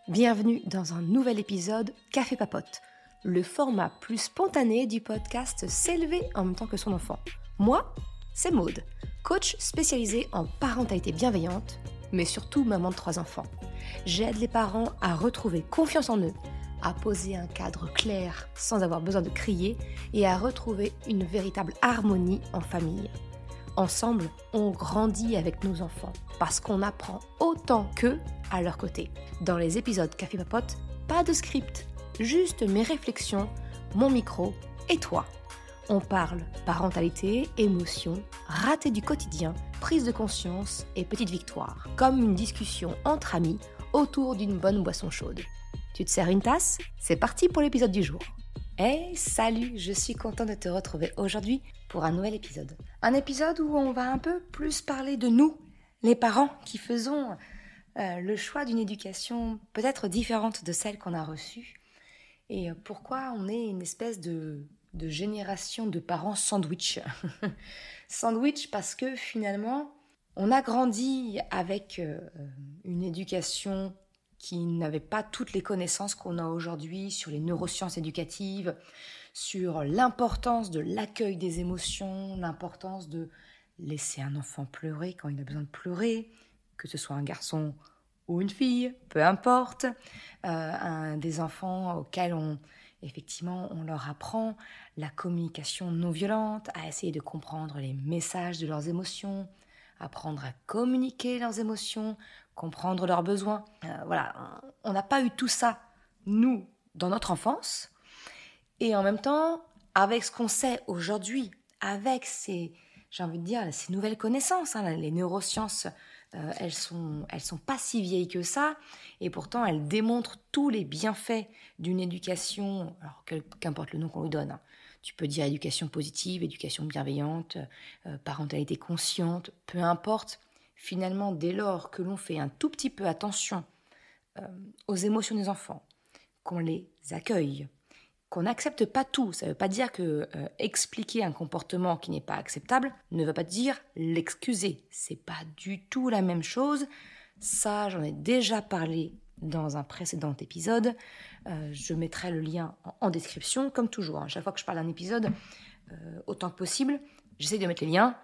Bienvenue dans un nouvel épisode Café Papote, le format plus spontané du podcast S'élever en même temps que son enfant. Moi, c'est Maude, coach spécialisée en parentalité bienveillante, mais surtout maman de 3 enfants. J'aide les parents à retrouver confiance en eux, à poser un cadre clair sans avoir besoin de crier et à retrouver une véritable harmonie en famille. Ensemble, on grandit avec nos enfants parce qu'on apprend autant qu'eux à leur côté. Dans les épisodes Café Papote, pas de script, juste mes réflexions, mon micro et toi. On parle parentalité, émotions, ratés du quotidien, prise de conscience et petites victoires, comme une discussion entre amis autour d'une bonne boisson chaude. Tu te sers une tasse ? C'est parti pour l'épisode du jour. Hey, salut, je suis contente de te retrouver aujourd'hui pour un nouvel épisode. Un épisode où on va un peu plus parler de nous, les parents qui faisons le choix d'une éducation peut-être différente de celle qu'on a reçue. Et pourquoi on est une espèce de génération de parents sandwich. Sandwich parce que finalement, on a grandi avec une éducation qui n'avait pas toutes les connaissances qu'on a aujourd'hui sur les neurosciences éducatives, sur l'importance de l'accueil des émotions, l'importance de laisser un enfant pleurer quand il a besoin de pleurer, que ce soit un garçon ou une fille, peu importe, des enfants auxquels on leur apprend la communication non violente, à essayer de comprendre les messages de leurs émotions, apprendre à communiquer leurs émotions, comprendre leurs besoins. On n'a pas eu tout ça, nous, dans notre enfance. Et en même temps, avec ce qu'on sait aujourd'hui, avec ces nouvelles connaissances, les neurosciences, elles sont pas si vieilles que ça, et pourtant elles démontrent tous les bienfaits d'une éducation, alors qu'importe le nom qu'on lui donne. Tu peux dire éducation positive, éducation bienveillante, parentalité consciente, peu importe. Finalement, dès lors que l'on fait un tout petit peu attention aux émotions des enfants, qu'on les accueille, qu'on n'accepte pas tout, ça ne veut pas dire que expliquer un comportement qui n'est pas acceptable ne veut pas dire l'excuser. C'est pas du tout la même chose. Ça, j'en ai déjà parlé dans un précédent épisode. Je mettrai le lien en description, comme toujours. Chaque fois que je parle d'un épisode, autant que possible, j'essaie de mettre les liens.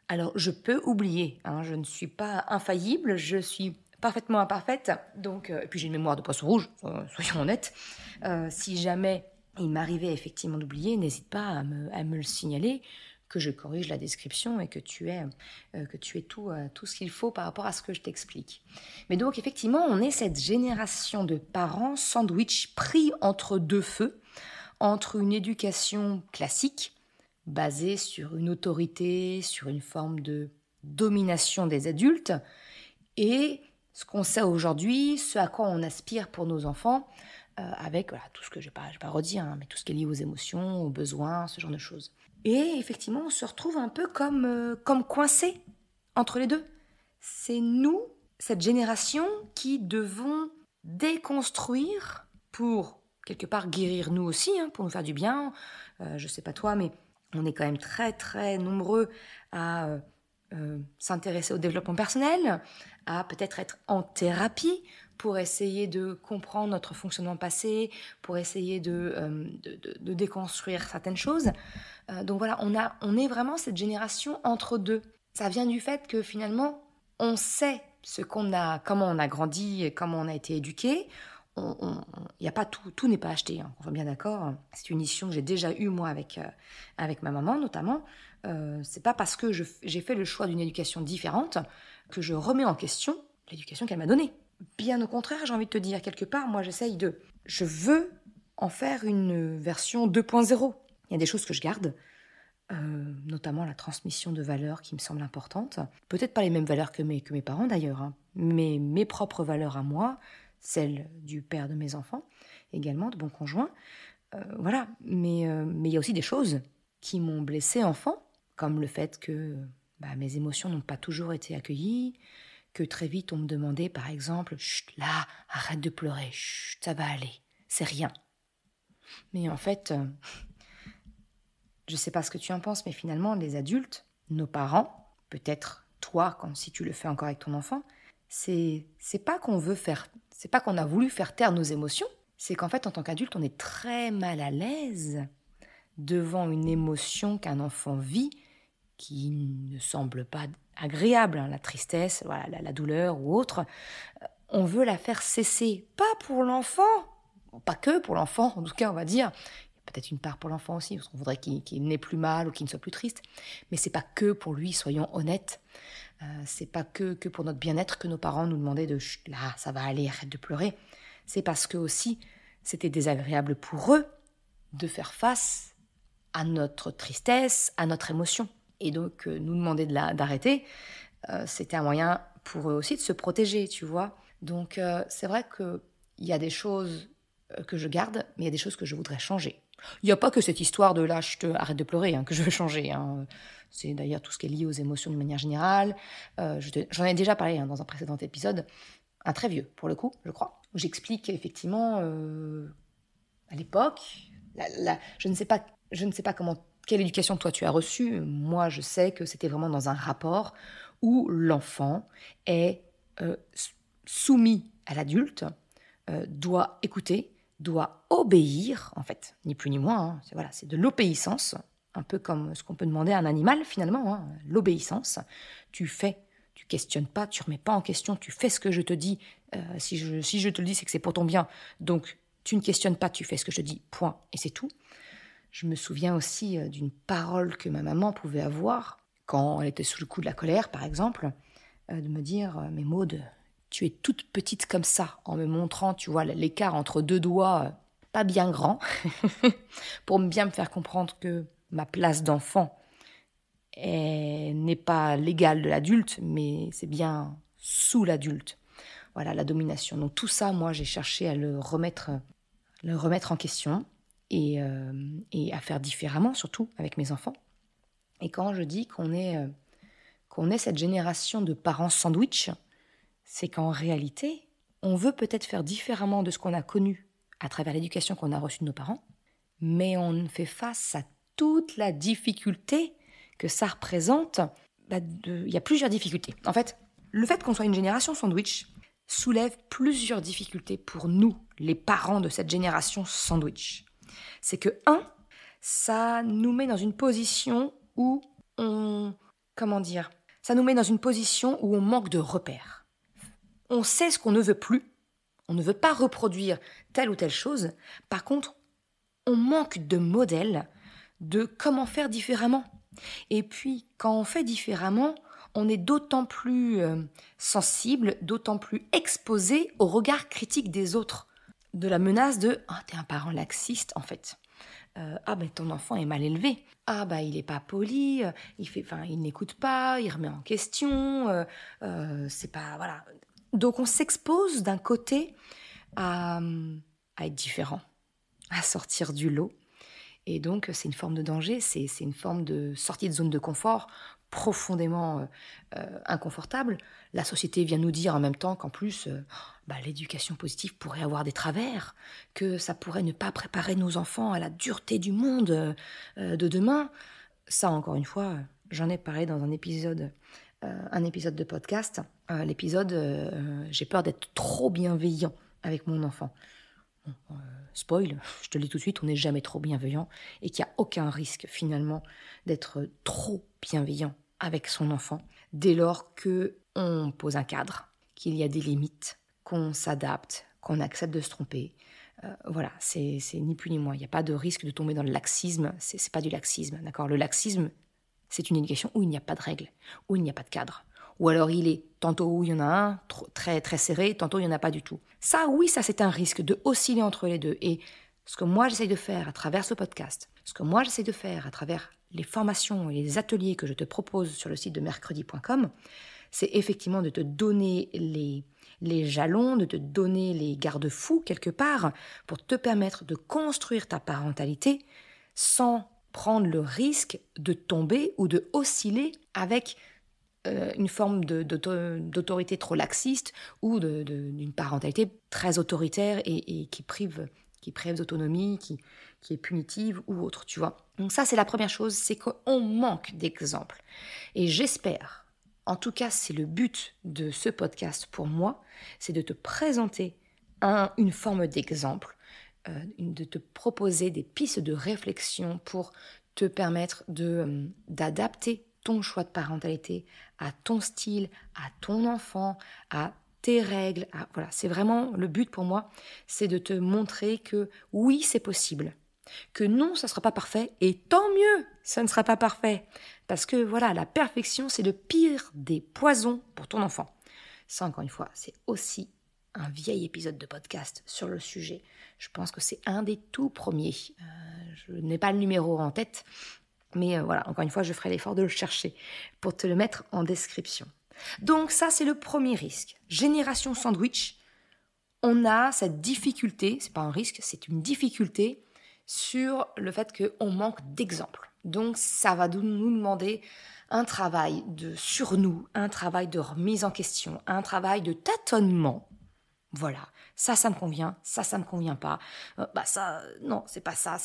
Alors, je peux oublier, je ne suis pas infaillible, je suis parfaitement imparfaite, donc, et puis j'ai une mémoire de poisson rouge, soyons honnêtes. Si jamais il m'arrivait effectivement d'oublier, n'hésite pas à me le signaler, que je corrige la description et que tu aies tout ce qu'il faut par rapport à ce que je t'explique. Mais donc, effectivement, on est cette génération de parents sandwich pris entre deux feux, entre une éducation classique, basée sur une autorité, sur une forme de domination des adultes, et ce qu'on sait aujourd'hui, ce à quoi on aspire pour nos enfants, avec tout ce que je vais pas redire, mais tout ce qui est lié aux émotions, aux besoins, ce genre de choses. Et effectivement, on se retrouve un peu comme coincés entre les deux. C'est nous, cette génération, qui devons déconstruire pour, quelque part, guérir nous aussi, pour nous faire du bien. Je sais pas toi, mais on est quand même très, très nombreux à s'intéresser au développement personnel, à peut-être être en thérapie pour essayer de comprendre notre fonctionnement passé, pour essayer de déconstruire certaines choses. Donc voilà, on est vraiment cette génération entre deux. Ça vient du fait que finalement, on sait comment on a grandi et comment on a été éduqué. Y a pas tout n'est pas acheté, on va bien d'accord. C'est une issue que j'ai déjà eue moi avec ma maman notamment. C'est pas parce que j'ai fait le choix d'une éducation différente que je remets en question l'éducation qu'elle m'a donnée. Bien au contraire, j'ai envie de te dire, quelque part, moi je veux en faire une version 2.0. Il y a des choses que je garde, notamment la transmission de valeurs qui me semblent importantes. Peut-être pas les mêmes valeurs que mes parents d'ailleurs, mais mes propres valeurs à moi, celles du père de mes enfants, également de mon conjoint. Mais il y a aussi des choses qui m'ont blessée enfant, comme le fait que mes émotions n'ont pas toujours été accueillies, que très vite on me demandait par exemple « Chut, là, arrête de pleurer, chut, ça va aller, c'est rien ». Mais en fait, je sais pas ce que tu en penses, mais finalement les adultes, nos parents, peut-être toi si tu le fais encore avec ton enfant, c'est pas qu'on veut faire c'est pas qu'on a voulu faire taire nos émotions, c'est qu'en fait, en tant qu'adulte, on est très mal à l'aise devant une émotion qu'un enfant vit qui ne semble pas agréable, la tristesse, voilà, la douleur ou autre. On veut la faire cesser, pas pour l'enfant, pas que pour l'enfant, en tout cas, on va dire. Il y a peut-être une part pour l'enfant aussi, parce qu'on voudrait qu'il n'ait plus mal ou qu'il ne soit plus triste. Mais c'est pas que pour lui, soyons honnêtes. C'est pas que pour notre bien-être que nos parents nous demandaient de « Chut, là, ça va aller, arrête de pleurer ». C'est parce que aussi, c'était désagréable pour eux de faire face à notre tristesse, à notre émotion. Et donc, nous demander d'arrêter, c'était un moyen pour eux aussi de se protéger, tu vois. Donc, c'est vrai qu'il y a des choses que je garde, mais il y a des choses que je voudrais changer. Il n'y a pas que cette histoire de là, arrête de pleurer, que je veux changer. C'est d'ailleurs tout ce qui est lié aux émotions d'une manière générale. J'en ai déjà parlé dans un précédent épisode, un très vieux pour le coup, je crois, où j'explique effectivement à l'époque, je ne sais pas quelle éducation toi tu as reçue. Moi, je sais que c'était vraiment dans un rapport où l'enfant est soumis à l'adulte, doit écouter, doit obéir, en fait, ni plus ni moins. C'est de l'obéissance, un peu comme ce qu'on peut demander à un animal, finalement, l'obéissance. Tu fais, tu questionnes pas, tu remets pas en question, tu fais ce que je te dis. Si je te le dis, c'est que c'est pour ton bien. Donc, tu ne questionnes pas, tu fais ce que je te dis, point, et c'est tout. Je me souviens aussi d'une parole que ma maman pouvait avoir quand elle était sous le coup de la colère, par exemple, de me dire « Mais Maude, tu es toute petite comme ça », en me montrant, tu vois, l'écart entre deux doigts, pas bien grand, pour bien me faire comprendre que ma place d'enfant n'est pas l'égale de l'adulte, mais c'est bien sous l'adulte. Voilà, la domination. Donc tout ça, moi, j'ai cherché à le remettre en question et à faire différemment, surtout avec mes enfants. Et quand je dis qu'on est cette génération de parents sandwich, c'est qu'en réalité, on veut peut-être faire différemment de ce qu'on a connu à travers l'éducation qu'on a reçue de nos parents, mais on fait face à toute la difficulté que ça représente. Il y a plusieurs difficultés. En fait, le fait qu'on soit une génération sandwich soulève plusieurs difficultés pour nous, les parents de cette génération sandwich. C'est que, ça nous met dans une position où ça nous met dans une position où on manque de repères. On sait ce qu'on ne veut plus, on ne veut pas reproduire telle ou telle chose. Par contre, on manque de modèles de comment faire différemment. Et puis, quand on fait différemment, on est d'autant plus sensible, d'autant plus exposé au regard critique des autres, de la menace de « Ah, t'es un parent laxiste, en fait. Ton enfant est mal élevé. Il est pas poli, il n'écoute pas, il remet en question, c'est pas... » Voilà. Donc, on s'expose d'un côté à être différent, à sortir du lot. Et donc, c'est une forme de danger, c'est une forme de sortie de zone de confort profondément inconfortable. La société vient nous dire en même temps qu'en plus, l'éducation positive pourrait avoir des travers, que ça pourrait ne pas préparer nos enfants à la dureté du monde de demain. Ça, encore une fois, j'en ai parlé dans un épisode de podcast. J'ai peur d'être trop bienveillant avec mon enfant. Spoil, je te le dis tout de suite, on n'est jamais trop bienveillant et qu'il n'y a aucun risque finalement d'être trop bienveillant avec son enfant dès lors qu'on pose un cadre, qu'il y a des limites, qu'on s'adapte, qu'on accepte de se tromper. C'est ni plus ni moins. Il n'y a pas de risque de tomber dans le laxisme, c'est pas du laxisme, d'accord ? Le laxisme, c'est une éducation où il n'y a pas de règles, où il n'y a pas de cadre. Ou alors il est tantôt où il y en a un, très, très serré, tantôt il n'y en a pas du tout. Ça, oui, ça c'est un risque de osciller entre les deux. Et ce que moi j'essaye de faire à travers ce podcast, ce que moi j'essaye de faire à travers les formations et les ateliers que je te propose sur le site de mercredi.com, c'est effectivement de te donner les jalons, de te donner les garde-fous quelque part pour te permettre de construire ta parentalité sans prendre le risque de tomber ou de osciller avec une forme d'autorité trop laxiste ou d'une parentalité très autoritaire et qui prive d'autonomie, qui est punitive ou autre, tu vois. Donc ça, c'est la première chose, c'est qu'on manque d'exemples. Et j'espère, en tout cas, c'est le but de ce podcast pour moi, c'est de te présenter une forme d'exemple, de te proposer des pistes de réflexion pour te permettre d'adapter ton choix de parentalité à ton style, à ton enfant, à tes règles. Voilà, c'est vraiment le but pour moi, c'est de te montrer que oui, c'est possible. Que non, ça ne sera pas parfait, et tant mieux, ça ne sera pas parfait. Parce que voilà, la perfection, c'est le pire des poisons pour ton enfant. Ça, encore une fois, c'est aussi un vieil épisode de podcast sur le sujet. Je pense que c'est un des tout premiers. Je n'ai pas le numéro en tête, mais voilà, encore une fois, je ferai l'effort de le chercher pour te le mettre en description. Donc ça, c'est le premier risque. Génération sandwich, on a cette difficulté, c'est pas un risque, c'est une difficulté sur le fait qu'on manque d'exemples. Donc ça va nous demander un travail sur nous, un travail de remise en question, un travail de tâtonnement. Voilà, ça me convient, ça me convient pas. Non, c'est pas ça,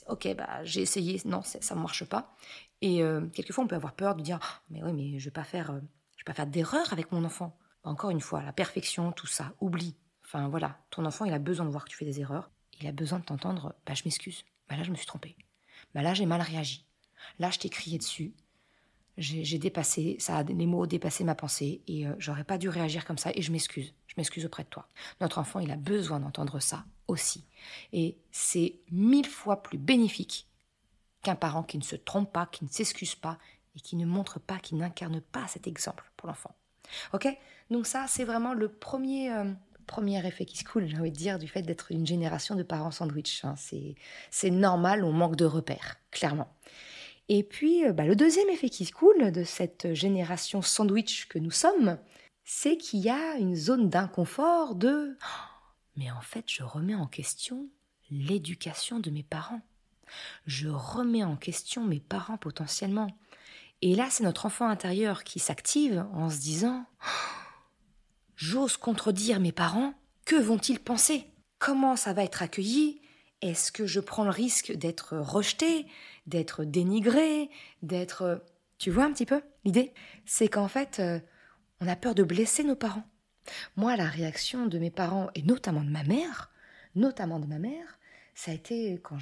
ok, j'ai essayé, non, ça ne marche pas. Et quelquefois, on peut avoir peur de dire, mais oui, mais je vais pas faire d'erreur avec mon enfant. Encore une fois, la perfection, tout ça, oublie. Enfin voilà, ton enfant, il a besoin de voir que tu fais des erreurs. Il a besoin de t'entendre, je m'excuse. Là, je me suis trompée. Là, j'ai mal réagi. Là, je t'ai crié dessus. J'ai dépassé, les mots ont dépassé ma pensée et j'aurais pas dû réagir comme ça et je m'excuse. Je m'excuse auprès de toi. Notre enfant, il a besoin d'entendre ça aussi. Et c'est 1000 fois plus bénéfique qu'un parent qui ne se trompe pas, qui ne s'excuse pas et qui ne montre pas, qui n'incarne pas cet exemple pour l'enfant. Ok ? Donc ça, c'est vraiment le premier effet qui se coule, j'ai envie de dire, du fait d'être une génération de parents sandwich. C'est normal, on manque de repères, clairement. Et puis, le deuxième effet qui se coule de cette génération sandwich que nous sommes, c'est qu'il y a une zone d'inconfort de « mais en fait, je remets en question l'éducation de mes parents. Je remets en question mes parents potentiellement. » Et là, c'est notre enfant intérieur qui s'active en se disant « j'ose contredire mes parents, que vont-ils penser ? Comment ça va être accueilli ? Est-ce que je prends le risque d'être rejeté, d'être dénigré, d'être... » Tu vois un petit peu l'idée ? C'est qu'en fait, on a peur de blesser nos parents. Moi, la réaction de mes parents, et notamment de ma mère, ça a été quand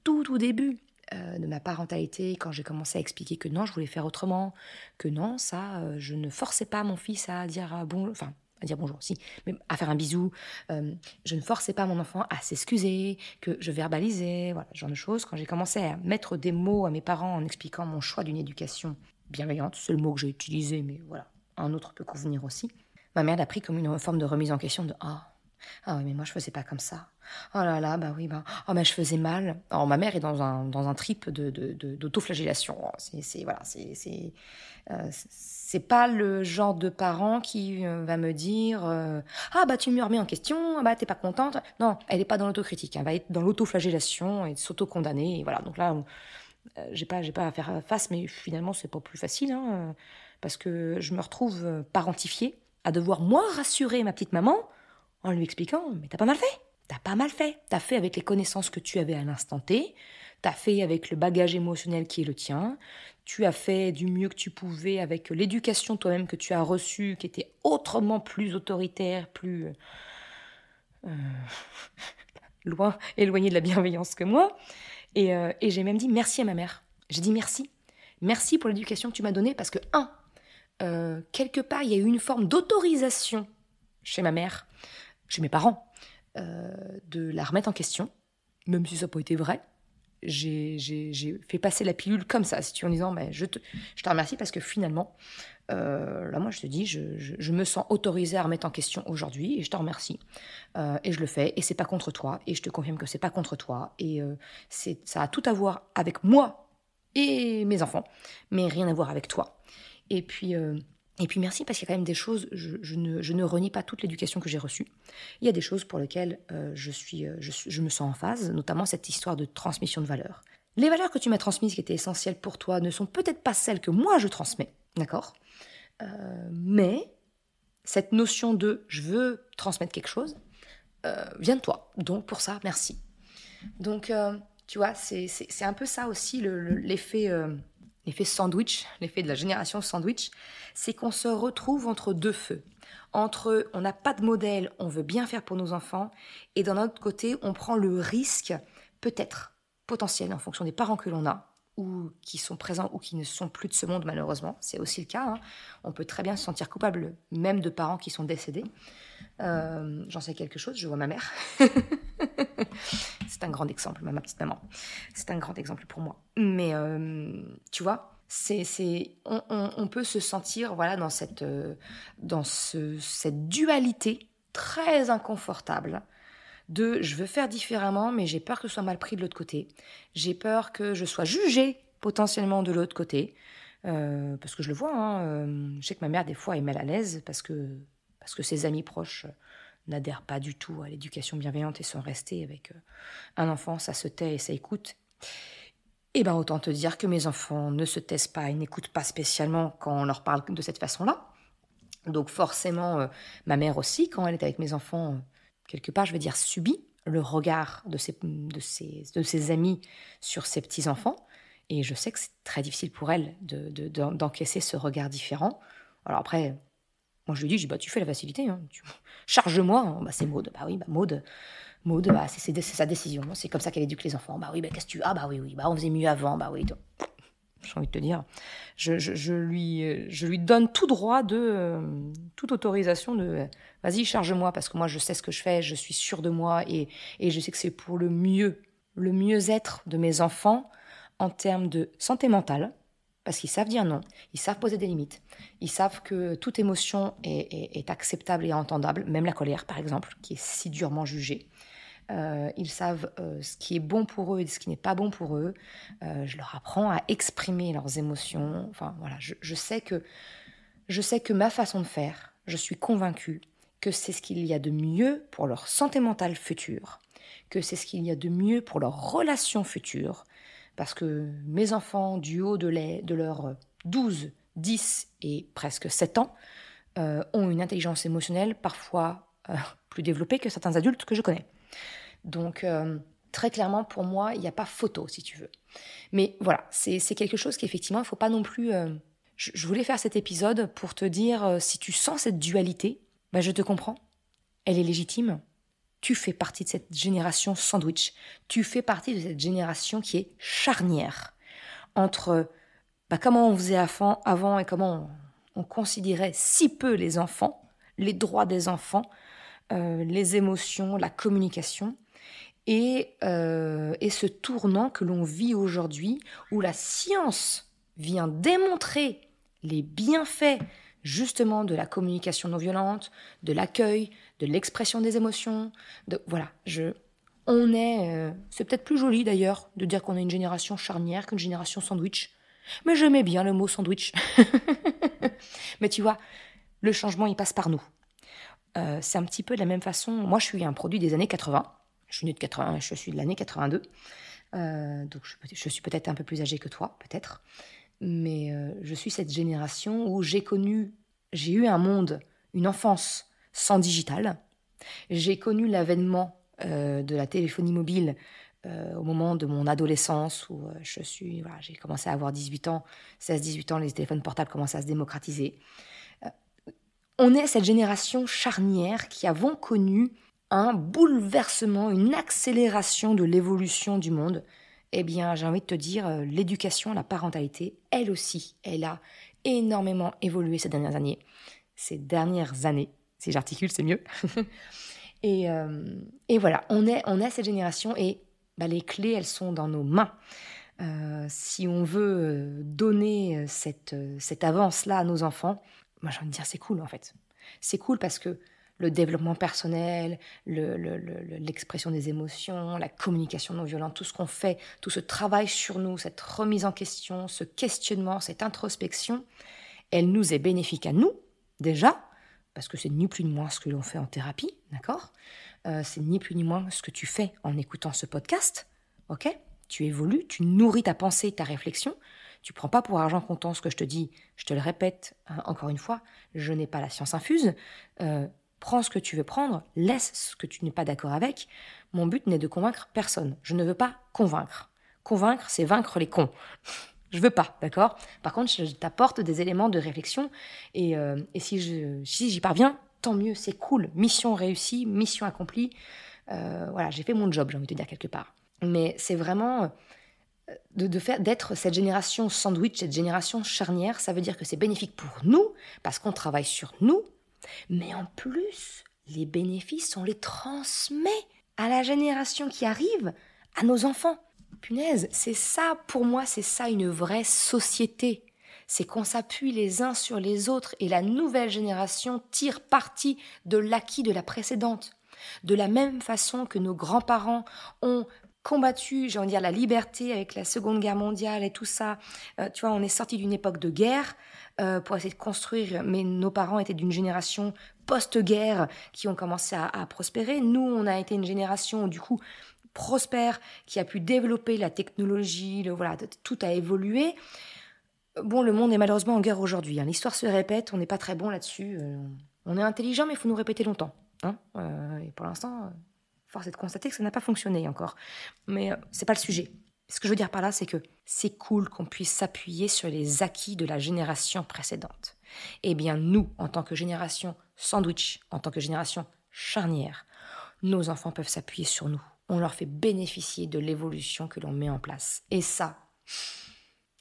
au tout début de ma parentalité, quand j'ai commencé à expliquer que non, je voulais faire autrement, que non, ça, je ne forçais pas mon fils à dire bonjour, enfin, à dire bonjour, si, mais à faire un bisou. Je ne forçais pas mon enfant à s'excuser, que je verbalisais, voilà, ce genre de choses. Quand j'ai commencé à mettre des mots à mes parents en expliquant mon choix d'une éducation bienveillante, c'est le mot que j'ai utilisé, mais voilà, un autre peut convenir aussi. Ma mère l'a pris comme une forme de remise en question de « Ah oui, mais moi je faisais pas comme ça. Oh là là, je faisais mal. » Alors ma mère est dans un trip d'autoflagellation. C'est pas le genre de parent qui va me dire tu me remets en question, t'es pas contente. Non, elle est pas dans l'autocritique, elle va être dans l'autoflagellation et s'auto-condamner. Et voilà, donc là, j'ai pas à faire face, mais finalement c'est pas plus facile, parce que je me retrouve parentifiée à devoir moi rassurer ma petite maman en lui expliquant « mais t'as pas mal fait, t'as fait avec les connaissances que tu avais à l'instant T, t'as fait avec le bagage émotionnel qui est le tien, tu as fait du mieux que tu pouvais avec l'éducation toi-même que tu as reçue, qui était autrement plus autoritaire, plus éloignée de la bienveillance que moi. » Et j'ai même dit merci à ma mère. J'ai dit merci. Merci pour l'éducation que tu m'as donnée parce que, quelque part, il y a eu une forme d'autorisation chez ma mère, chez mes parents, de la remettre en question, même si ça n'a pas été vrai. J'ai fait passer la pilule comme ça, si tu veux, en disant je te remercie parce que finalement, là, moi, je te dis, je me sens autorisée à remettre en question aujourd'hui et je te remercie. Et je le fais et c'est pas contre toi et je te confirme que c'est pas contre toi et ça a tout à voir avec moi et mes enfants, mais rien à voir avec toi. Et puis merci parce qu'il y a quand même des choses, je ne renie pas toute l'éducation que j'ai reçue. Il y a des choses pour lesquelles je me sens en phase, notamment cette histoire de transmission de valeurs. Les valeurs que tu m'as transmises qui étaient essentielles pour toi ne sont peut-être pas celles que moi je transmets, d'accord ? Mais cette notion de je veux transmettre quelque chose vient de toi. Donc pour ça, merci. Donc tu vois, c'est un peu ça aussi l'effet sandwich, l'effet de la génération sandwich, c'est qu'on se retrouve entre deux feux. entre on n'a pas de modèle, on veut bien faire pour nos enfants, et d'un autre côté, on prend le risque, peut-être, potentiel, en fonction des parents que l'on a, ou qui sont présents ou qui ne sont plus de ce monde malheureusement, c'est aussi le cas. Hein. On peut très bien se sentir coupable, même de parents qui sont décédés. J'en sais quelque chose, je vois ma mère. C'est un grand exemple, ma petite maman. C'est un grand exemple pour moi. Mais tu vois, on peut se sentir voilà, dans cette dualité très inconfortable de je veux faire différemment, mais j'ai peur que ce soit mal pris de l'autre côté. J'ai peur que je sois jugée potentiellement de l'autre côté. Parce que je le vois, hein, je sais que ma mère, des fois, est mal à l'aise parce que ses amis proches n'adhèrent pas du tout à l'éducation bienveillante et sont restés avec un enfant, ça se tait et ça écoute. Eh bien, autant te dire que mes enfants ne se taisent pas et n'écoutent pas spécialement quand on leur parle de cette façon-là. Donc forcément, ma mère aussi, quand elle est avec mes enfants, quelque part, je vais dire, subit le regard de ses amis sur ses petits-enfants. Et je sais que c'est très difficile pour elle d'encaisser ce regard différent. Alors après, moi je lui dis bah, tu fais la facilité, hein. Charge-moi, hein. Bah, c'est Maud. Bah oui, bah, Maud bah, c'est sa décision. C'est comme ça qu'elle éduque les enfants. Bah oui, bah, qu'est-ce que tu... Ah bah oui, bah, on faisait mieux avant, bah oui. J'ai envie de te dire, je lui donne tout droit toute autorisation de vas-y, charge-moi, parce que moi je sais ce que je fais, je suis sûre de moi et je sais que c'est pour le mieux-être de mes enfants en termes de santé mentale, parce qu'ils savent dire non, ils savent poser des limites, ils savent que toute émotion est acceptable et entendable, même la colère par exemple, qui est si durement jugée. Ils savent ce qui est bon pour eux et ce qui n'est pas bon pour eux. Je leur apprends à exprimer leurs émotions. Enfin voilà, je sais que ma façon de faire, je suis convaincue que c'est ce qu'il y a de mieux pour leur santé mentale future, que c'est ce qu'il y a de mieux pour leurs relations futures, parce que mes enfants, du haut de leurs 12, 10 et presque 7 ans, ont une intelligence émotionnelle parfois plus développée que certains adultes que je connais. Donc, très clairement, pour moi, il n'y a pas photo, si tu veux. Mais voilà, c'est quelque chose qu'effectivement, il ne faut pas non plus... Je voulais faire cet épisode pour te dire, si tu sens cette dualité, bah, je te comprends. Elle est légitime. Tu fais partie de cette génération sandwich. Tu fais partie de cette génération qui est charnière entre comment on faisait avant et comment on considérait si peu les enfants, les droits des enfants, les émotions, la communication, et ce tournant que l'on vit aujourd'hui, où la science vient démontrer les bienfaits justement de la communication non violente, de l'accueil, de l'expression des émotions. Voilà, c'est peut-être plus joli d'ailleurs de dire qu'on est une génération charnière qu'une génération sandwich, mais j'aimais bien le mot sandwich. Mais tu vois, le changement il passe par nous. C'est un petit peu de la même façon. Moi, je suis un produit des années 80. Je suis née de 80, je suis de l'année 82. Donc, je suis peut-être un peu plus âgée que toi, peut-être. Mais je suis cette génération où j'ai eu un monde, une enfance sans digital. J'ai connu l'avènement de la téléphonie mobile au moment de mon adolescence où j'ai commencé à avoir 18 ans, 16-18 ans, les téléphones portables commençaient à se démocratiser. On est cette génération charnière qui avons connu un bouleversement, une accélération de l'évolution du monde. Eh bien, j'ai envie de te dire, l'éducation, la parentalité, elle aussi, elle a énormément évolué ces dernières années. Si j'articule, c'est mieux. et voilà, on est cette génération et les clés, elles sont dans nos mains. Si on veut donner cette avance-là à nos enfants, moi j'ai envie de dire c'est cool en fait. C'est cool parce que le développement personnel, l'expression des émotions, la communication non violente, tout ce qu'on fait, tout ce travail sur nous, cette remise en question, ce questionnement, cette introspection, elle nous est bénéfique à nous, déjà, parce que c'est ni plus ni moins ce que l'on fait en thérapie, d'accord ? C'est ni plus ni moins ce que tu fais en écoutant ce podcast, ok ? Tu évolues, tu nourris ta pensée, ta réflexion. Tu prends pas pour argent comptant ce que je te dis. Je te le répète encore une fois, je n'ai pas la science infuse. Prends ce que tu veux prendre, laisse ce que tu n'es pas d'accord avec. Mon but n'est de convaincre personne. Je ne veux pas convaincre. Convaincre, c'est vaincre les cons. Je veux pas, d'accord ? Par contre, je t'apporte des éléments de réflexion et si j'y parviens, tant mieux, c'est cool. Mission réussie, mission accomplie. Voilà, j'ai fait mon job, j'ai envie de te dire quelque part. Mais c'est vraiment d'être cette génération sandwich, cette génération charnière. Ça veut dire que c'est bénéfique pour nous, parce qu'on travaille sur nous. Mais en plus, les bénéfices, on les transmet à la génération qui arrive, à nos enfants. Punaise, c'est ça, pour moi, c'est ça une vraie société. C'est qu'on s'appuie les uns sur les autres et la nouvelle génération tire parti de l'acquis de la précédente. De la même façon que nos grands-parents ont combattu, j'ai envie de dire, la liberté avec la Seconde Guerre mondiale et tout ça. Tu vois, on est sorti d'une époque de guerre pour essayer de construire, mais nos parents étaient d'une génération post-guerre qui ont commencé à prospérer. Nous, on a été une génération, du coup, prospère, qui a pu développer la technologie, voilà, tout a évolué. Bon, le monde est malheureusement en guerre aujourd'hui. L'histoire se répète, on n'est pas très bon là-dessus. On est intelligent, mais il faut nous répéter longtemps. Et pour l'instant, force est de constater que ça n'a pas fonctionné encore. Mais c'est pas le sujet. Ce que je veux dire par là, c'est que c'est cool qu'on puisse s'appuyer sur les acquis de la génération précédente. Eh bien, nous, en tant que génération sandwich, en tant que génération charnière, nos enfants peuvent s'appuyer sur nous. On leur fait bénéficier de l'évolution que l'on met en place. Et ça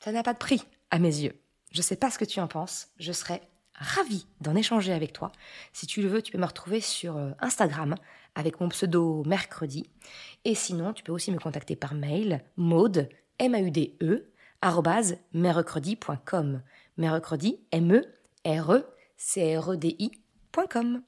n'a pas de prix à mes yeux. Je ne sais pas ce que tu en penses. Je serais ravie d'en échanger avec toi. Si tu le veux, tu peux me retrouver sur Instagram avec mon pseudo mercredi. Et sinon, tu peux aussi me contacter par mail Maude, MAUDE, @mercredi.com. Mercredi, MERECREDI.com.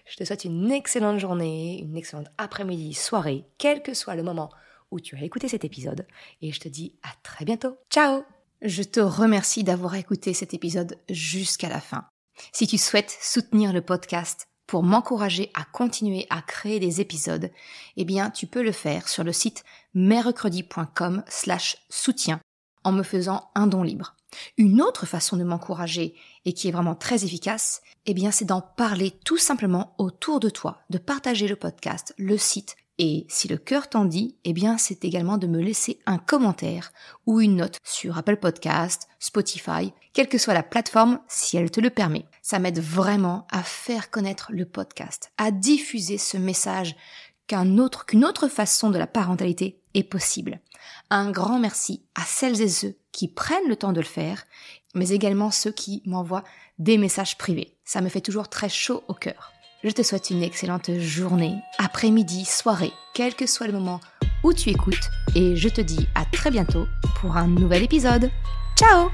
Je te souhaite une excellente journée, une excellente après-midi, soirée, quel que soit le moment où tu as écouté cet épisode. Et je te dis à très bientôt. Ciao! Je te remercie d'avoir écouté cet épisode jusqu'à la fin. Si tu souhaites soutenir le podcast pour m'encourager à continuer à créer des épisodes, eh bien, tu peux le faire sur le site mercredi.com/soutien en me faisant un don libre. Une autre façon de m'encourager et qui est vraiment très efficace, eh bien, c'est d'en parler tout simplement autour de toi, de partager le podcast, le site. Et si le cœur t'en dit, eh bien, c'est également de me laisser un commentaire ou une note sur Apple Podcast, Spotify, quelle que soit la plateforme, si elle te le permet. Ça m'aide vraiment à faire connaître le podcast, à diffuser ce message qu'une autre façon de la parentalité est possible. Un grand merci à celles et ceux qui prennent le temps de le faire, mais également ceux qui m'envoient des messages privés. Ça me fait toujours très chaud au cœur. Je te souhaite une excellente journée, après-midi, soirée, quel que soit le moment où tu écoutes, et je te dis à très bientôt pour un nouvel épisode. Ciao!